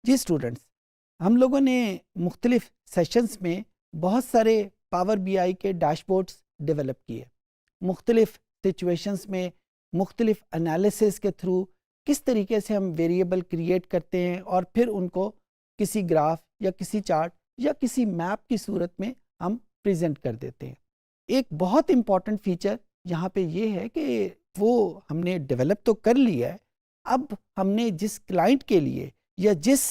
जी students, हम लोगों ने मुख्तलिफ सेशंस में बहुत सारे पावर बीआई के डैशबोर्ड्स डेवलप किए। मुख्तलिफ सिचुएशंस में मुख्तलिफ एनालिसिस के थ्रू किस तरीके से हम वेरिएबल क्रिएट करते हैं और फिर उनको किसी ग्राफ या किसी चार्ट या किसी मैप की सूरत में हम प्रेजेंट कर देते हैं। एक बहुत इम्पॉर्टेंट फीचर यहाँ पे ये है कि वो हमने डेवलप तो कर लिया है। अब हमने जिस क्लाइंट के लिए या जिस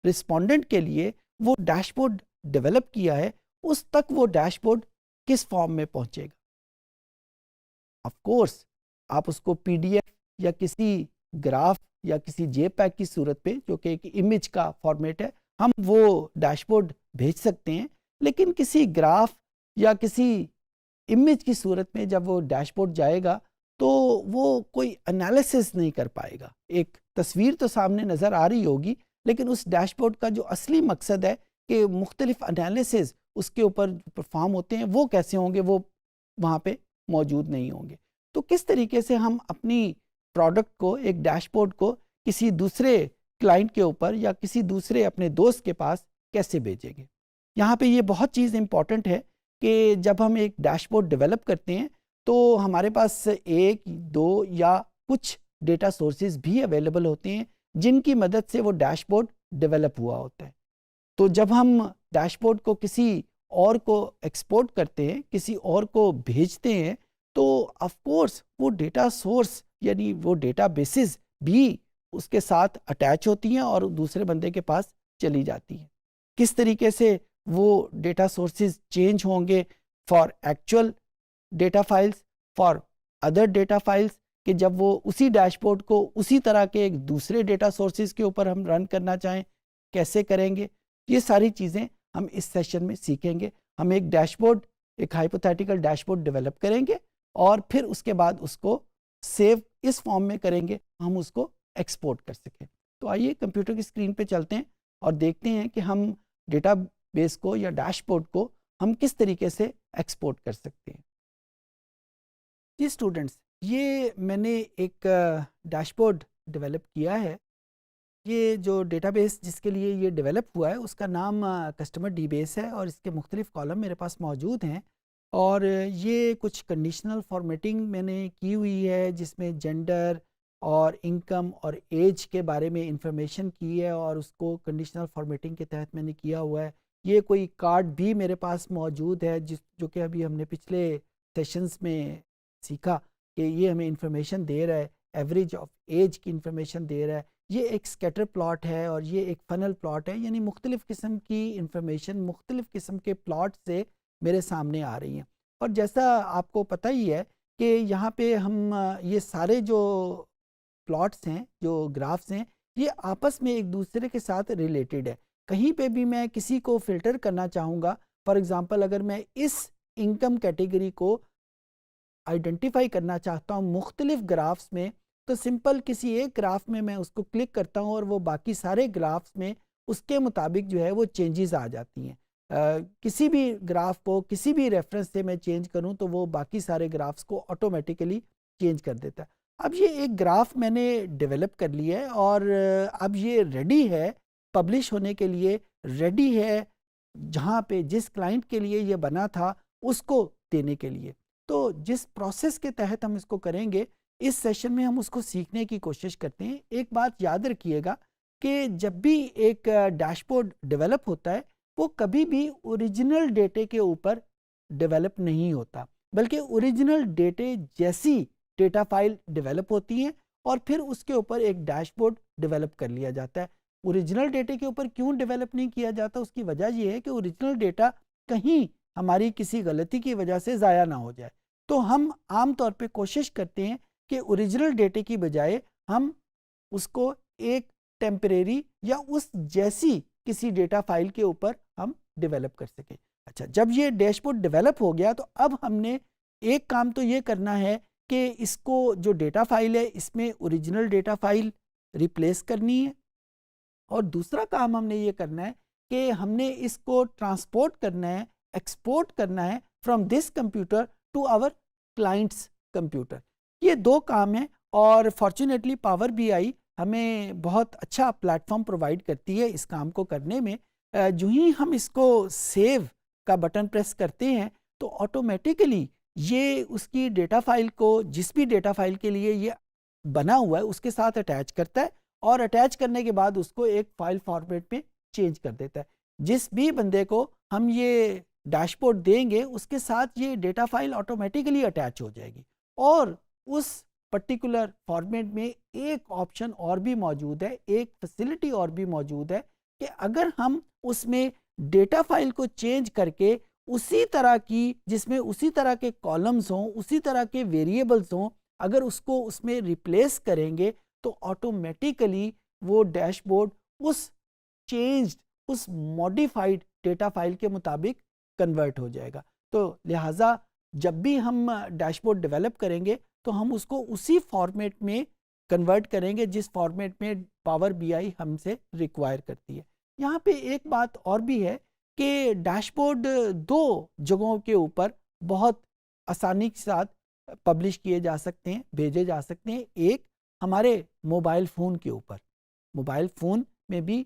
रिस्पोंडेंट के लिए वो डैशबोर्ड डेवलप किया है, उस तक वो डैशबोर्ड किस फॉर्म में पहुंचेगा। ऑफ कोर्स आप उसको पीडीएफ या किसी ग्राफ या किसी जेपैग की सूरत पे, जो कि एक इमेज का फॉर्मेट है, हम वो डैशबोर्ड भेज सकते हैं। लेकिन किसी ग्राफ या किसी इमेज की सूरत में जब वो डैशबोर्ड जाएगा तो वो कोई एनालिसिस नहीं कर पाएगा। एक तस्वीर तो सामने नज़र आ रही होगी, लेकिन उस डैशबोर्ड का जो असली मकसद है कि मुख्तलिफ एनालिसिस उसके ऊपर परफॉर्म होते हैं, वो कैसे होंगे, वो वहाँ पे मौजूद नहीं होंगे। तो किस तरीके से हम अपनी प्रोडक्ट को, एक डैशबोर्ड को किसी दूसरे क्लाइंट के ऊपर या किसी दूसरे अपने दोस्त के पास कैसे भेजेंगे। यहाँ पे ये बहुत चीज़ इम्पॉर्टेंट है कि जब हम एक डैशबोर्ड डेवलप करते हैं तो हमारे पास एक, दो या कुछ डेटा सोर्सेज भी अवेलेबल होते हैं जिनकी मदद से वो डैशबोर्ड डेवलप हुआ होता है। तो जब हम डैशबोर्ड को किसी और को एक्सपोर्ट करते हैं, किसी और को भेजते हैं, तो ऑफ कोर्स वो डेटा सोर्स यानी वो डेटा बेसिस भी उसके साथ अटैच होती हैं और दूसरे बंदे के पास चली जाती हैं। किस तरीके से वो डेटा सोर्सेज चेंज होंगे for actual data files, for other data files, कि जब वो उसी डैशबोर्ड को उसी तरह के एक दूसरे डेटा सोर्सेज के ऊपर हम रन करना चाहें, कैसे करेंगे। ये सारी चीज़ें हम इस सेशन में सीखेंगे। हम एक डैशबोर्ड, एक हाइपोथेटिकल डैशबोर्ड डेवलप करेंगे और फिर उसके बाद उसको सेव इस फॉर्म में करेंगे हम उसको एक्सपोर्ट कर सकें। तो आइए कंप्यूटर की स्क्रीन पे चलते हैं और देखते हैं कि हम डेटा बेस को या डैशबोर्ड को हम किस तरीके से एक्सपोर्ट कर सकते हैं। जी स्टूडेंट्स, ये मैंने एक डैशबोर्ड डेवलप किया है। ये जो डेटाबेस जिसके लिए ये डेवलप हुआ है उसका नाम कस्टमर डीबेस है और इसके मुख्तलिफ कॉलम मेरे पास मौजूद हैं। और ये कुछ कंडीशनल फॉर्मेटिंग मैंने की हुई है जिसमें जेंडर और इनकम और एज के बारे में इंफॉर्मेशन की है और उसको कंडीशनल फॉर्मेटिंग के तहत मैंने किया हुआ है। ये कोई कार्ड भी मेरे पास मौजूद है जो कि अभी हमने पिछले सेशंस में सीखा कि ये हमें इंफॉर्मेशन दे रहा है, एवरेज ऑफ एज की इंफॉर्मेशन दे रहा है। ये एक स्कैटर प्लॉट है और ये एक फनल प्लॉट है, यानी मुख्तलिफ़ किस्म की इंफॉर्मेशन मुख्तलिफ़ किस्म के प्लॉट से मेरे सामने आ रही हैं। और जैसा आपको पता ही है कि यहाँ पे हम ये सारे जो प्लॉट्स हैं, जो ग्राफ्स हैं, ये आपस में एक दूसरे के साथ रिलेटेड है। कहीं पे भी मैं किसी को फ़िल्टर करना चाहूँगा, फॉर एग्ज़ाम्पल अगर मैं इस इनकम कैटेगरी को आइडेंटिफाई करना चाहता हूँ मुख्तलिफ ग्राफ्स में, तो सिंपल किसी एक ग्राफ में मैं उसको क्लिक करता हूँ और वो बाकी सारे ग्राफ्स में उसके मुताबिक जो है वो चेंजेस आ जाती हैं। किसी भी ग्राफ को किसी भी रेफरेंस से मैं चेंज करूँ तो वो बाकी सारे ग्राफ्स को ऑटोमेटिकली चेंज कर देता है। अब ये एक ग्राफ मैंने डेवलप कर लिया है और अब ये रेडी है पब्लिश होने के लिए, रेडी है जहाँ पे जिस क्लाइंट के लिए ये बना था उसको देने के लिए। तो जिस प्रोसेस के तहत हम इसको करेंगे, इस सेशन में हम उसको सीखने की कोशिश करते हैं। एक बात याद रखिएगा कि जब भी एक डैशबोर्ड डेवलप होता है वो कभी भी ओरिजिनल डेटे के ऊपर डेवलप नहीं होता, बल्कि ओरिजिनल डेटे जैसी डेटा फाइल डेवलप होती है और फिर उसके ऊपर एक डैशबोर्ड डेवलप कर लिया जाता है। ओरिजिनल डेटे के ऊपर क्यों डेवलप नहीं किया जाता, उसकी वजह यह है कि ओरिजिनल डेटा कहीं हमारी किसी गलती की वजह से ज़ाया ना हो जाए। तो हम आम तौर पे कोशिश करते हैं कि ओरिजिनल डेटे की बजाय हम उसको एक टेम्परेरी या उस जैसी किसी डेटा फाइल के ऊपर हम डेवलप कर सकें। अच्छा, जब ये डैशबोर्ड डेवलप हो गया तो अब हमने एक काम तो ये करना है कि इसको जो डेटा फाइल है इसमें ओरिजिनल डेटा फाइल रिप्लेस करनी है और दूसरा काम हमने ये करना है कि हमने इसको ट्रांसपोर्ट करना है, एक्सपोर्ट करना है from this computer to our clients computer. ये दो काम हैं और फॉर्चुनेटली पावर बीआई हमें बहुत अच्छा प्लेटफॉर्म प्रोवाइड करती है इस काम को करने में। जो ही हम इसको सेव का बटन प्रेस करते हैं तो ऑटोमेटिकली ये उसकी डेटा फाइल को, जिस भी डेटा फाइल के लिए ये बना हुआ है, उसके साथ अटैच करता है और अटैच करने के बाद उसको एक फाइल फॉर्मेट में चेंज कर देता है। जिस भी बंदे को हम ये डैशबोर्ड देंगे उसके साथ ये डेटा फाइल ऑटोमेटिकली अटैच हो जाएगी। और उस पर्टिकुलर फॉर्मेट में एक ऑप्शन और भी मौजूद है, एक फैसिलिटी और भी मौजूद है कि अगर हम उसमें डेटा फाइल को चेंज करके उसी तरह की, जिसमें उसी तरह के कॉलम्स हों, उसी तरह के वेरिएबल्स हों, अगर उसको उसमें रिप्लेस करेंगे तो ऑटोमेटिकली वो डैशबोर्ड उस चेंज्ड, उस मॉडिफाइड डेटा फाइल के मुताबिक कन्वर्ट हो जाएगा। तो लिहाजा जब भी हम डैशबोर्ड डेवलप करेंगे तो हम उसको उसी फॉर्मेट में कन्वर्ट करेंगे जिस फॉर्मेट में पावर बीआई हमसे रिक्वायर करती है। यहाँ पे एक बात और भी है कि डैशबोर्ड दो जगहों के ऊपर बहुत आसानी के साथ पब्लिश किए जा सकते हैं, भेजे जा सकते हैं। एक हमारे मोबाइल फ़ोन के ऊपर, मोबाइल फ़ोन में भी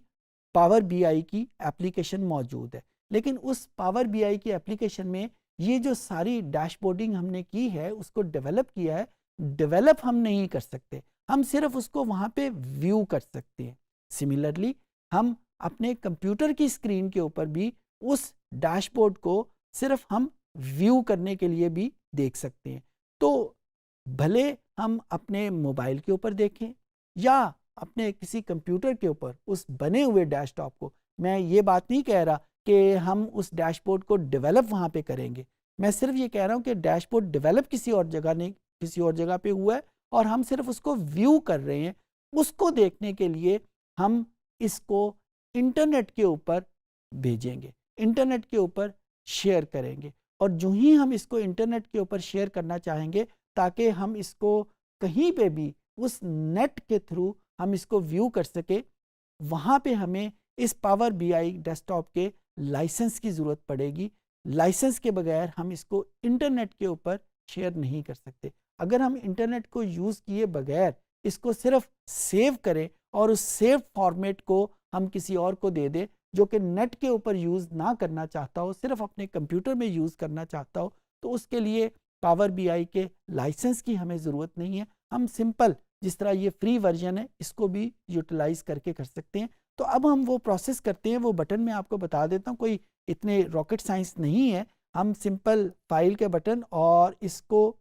पावर बीआई की एप्लीकेशन मौजूद है, लेकिन उस पावर बीआई की एप्लीकेशन में ये जो सारी डैशबोर्डिंग हमने की है, उसको डेवलप किया है, डेवलप हम नहीं कर सकते, हम सिर्फ उसको वहाँ पे व्यू कर सकते हैं। सिमिलरली हम अपने कंप्यूटर की स्क्रीन के ऊपर भी उस डैशबोर्ड को सिर्फ हम व्यू करने के लिए भी देख सकते हैं। तो भले हम अपने मोबाइल के ऊपर देखें या अपने किसी कंप्यूटर के ऊपर उस बने हुए डैशटॉप को, मैं ये बात नहीं कह रहा कि हम उस डैशबोर्ड को डेवलप वहाँ पे करेंगे, मैं सिर्फ ये कह रहा हूँ कि डैशबोर्ड डेवलप किसी और जगह नहीं, किसी और जगह पे हुआ है और हम सिर्फ उसको व्यू कर रहे हैं। उसको देखने के लिए हम इसको इंटरनेट के ऊपर भेजेंगे, इंटरनेट के ऊपर शेयर करेंगे, और जो ही हम इसको इंटरनेट के ऊपर शेयर करना चाहेंगे ताकि हम इसको कहीं पे भी उस नेट के थ्रू हम इसको व्यू कर सके, वहाँ पे हमें इस पावर बीआई डेस्कटॉप के लाइसेंस की ज़रूरत पड़ेगी। लाइसेंस के बगैर हम इसको इंटरनेट के ऊपर शेयर नहीं कर सकते। अगर हम इंटरनेट को यूज़ किए बगैर इसको सिर्फ सेव करें और उस सेव फॉर्मेट को हम किसी और को दे दें जो कि नेट के ऊपर यूज़ ना करना चाहता हो, सिर्फ अपने कंप्यूटर में यूज़ करना चाहता हो, तो उसके लिए पावर बीआई के लाइसेंस की हमें ज़रूरत नहीं है। हम सिंपल जिस तरह ये फ्री वर्जन है इसको भी यूटिलाइज़ करके कर सकते हैं। तो अब हम वो प्रोसेस करते हैं, वो बटन मैं आपको बता देता हूँ, कोई इतने रॉकेट साइंस नहीं है। हम सिंपल फाइल के बटन और इसको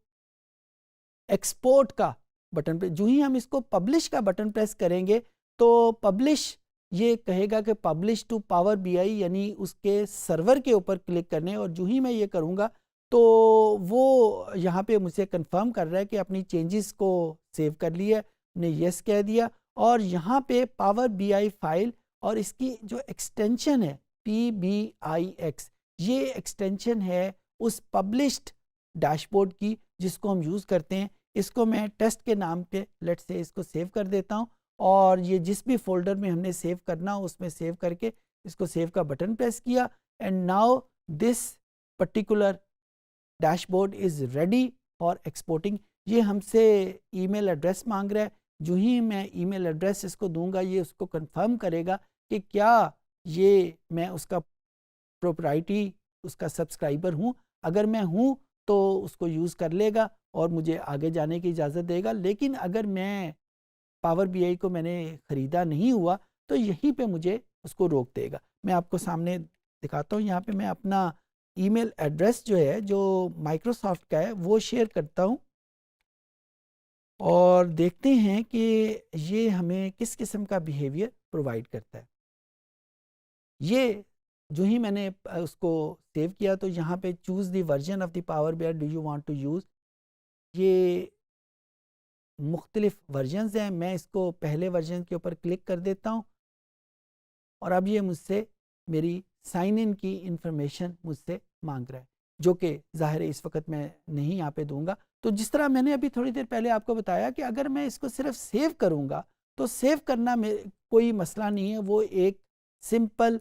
एक्सपोर्ट का बटन पे, जो ही हम इसको पब्लिश का बटन प्रेस करेंगे तो पब्लिश ये कहेगा कि पब्लिश टू पावर बीआई, यानी उसके सर्वर के ऊपर क्लिक करने, और जो ही मैं ये करूँगा तो वो यहाँ पे मुझे कंफर्म कर रहा है कि अपनी चेंजेस को सेव कर लिया, ने यस कह दिया, और यहाँ पे पावर बीआई फाइल और इसकी जो एक्सटेंशन है PBIX, ये एक्सटेंशन है उस पब्लिश्ड डैशबोर्ड की जिसको हम यूज़ करते हैं। इसको मैं टेस्ट के नाम पे लेट्स से इसको सेव कर देता हूँ, और ये जिस भी फोल्डर में हमने सेव करना हो उसमें सेव करके इसको सेव का बटन प्रेस किया, and now this particular dashboard is ready for exporting. ये हमसे ईमेल एड्रेस मांग रहा है, जो ही मैं ईमेल एड्रेस इसको दूंगा ये उसको कंफर्म करेगा कि क्या ये मैं उसका प्रोप्राइटी, उसका सब्सक्राइबर हूँ। अगर मैं हूँ तो उसको यूज़ कर लेगा और मुझे आगे जाने की इजाज़त देगा, लेकिन अगर मैं पावर बीआई को मैंने ख़रीदा नहीं हुआ तो यहीं पे मुझे उसको रोक देगा। मैं आपको सामने दिखाता हूँ, यहाँ पे मैं अपना ईमेल एड्रेस जो है जो माइक्रोसॉफ्ट का है वो शेयर करता हूँ, और देखते हैं कि ये हमें किस किस्म का बिहेवियर प्रोवाइड करता है। ये जो ही मैंने उसको सेव किया तो यहाँ पे choose the version of the Power BI do you want to use, ये मुख्तलिफ वर्जन्स हैं। मैं इसको पहले वर्जन के ऊपर क्लिक कर देता हूँ, और अब ये मुझसे मेरी साइन इन की इंफॉर्मेशन मुझसे मांग रहा है, जो कि ज़ाहिर है इस वक्त मैं नहीं यहाँ पे दूंगा। तो जिस तरह मैंने अभी थोड़ी देर पहले आपको बताया कि अगर मैं इसको सिर्फ सेव करूँगा तो सेव करना में कोई मसला नहीं है, वो एक सिंपल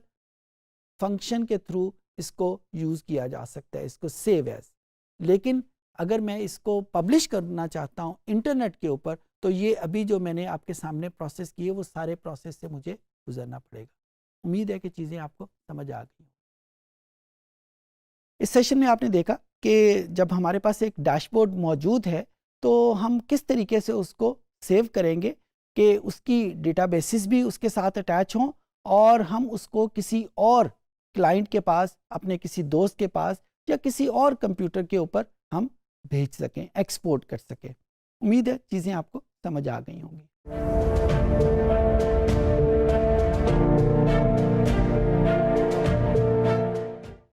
फंक्शन के थ्रू इसको यूज़ किया जा सकता है, इसको सेव एज। लेकिन अगर मैं इसको पब्लिश करना चाहता हूँ इंटरनेट के ऊपर तो ये अभी जो मैंने आपके सामने प्रोसेस किए वो सारे प्रोसेस से मुझे गुजरना पड़ेगा। उम्मीद है कि चीज़ें आपको समझ आ गई। इस सेशन में आपने देखा कि जब हमारे पास एक डैशबोर्ड मौजूद है तो हम किस तरीके से उसको सेव करेंगे कि उसकी डेटाबेसिस भी उसके साथ अटैच हों और हम उसको किसी और क्लाइंट के पास, अपने किसी दोस्त के पास या किसी और कंप्यूटर के ऊपर हम भेज सकें, एक्सपोर्ट कर सकें। उम्मीद है चीज़ें आपको समझ आ गई होंगी।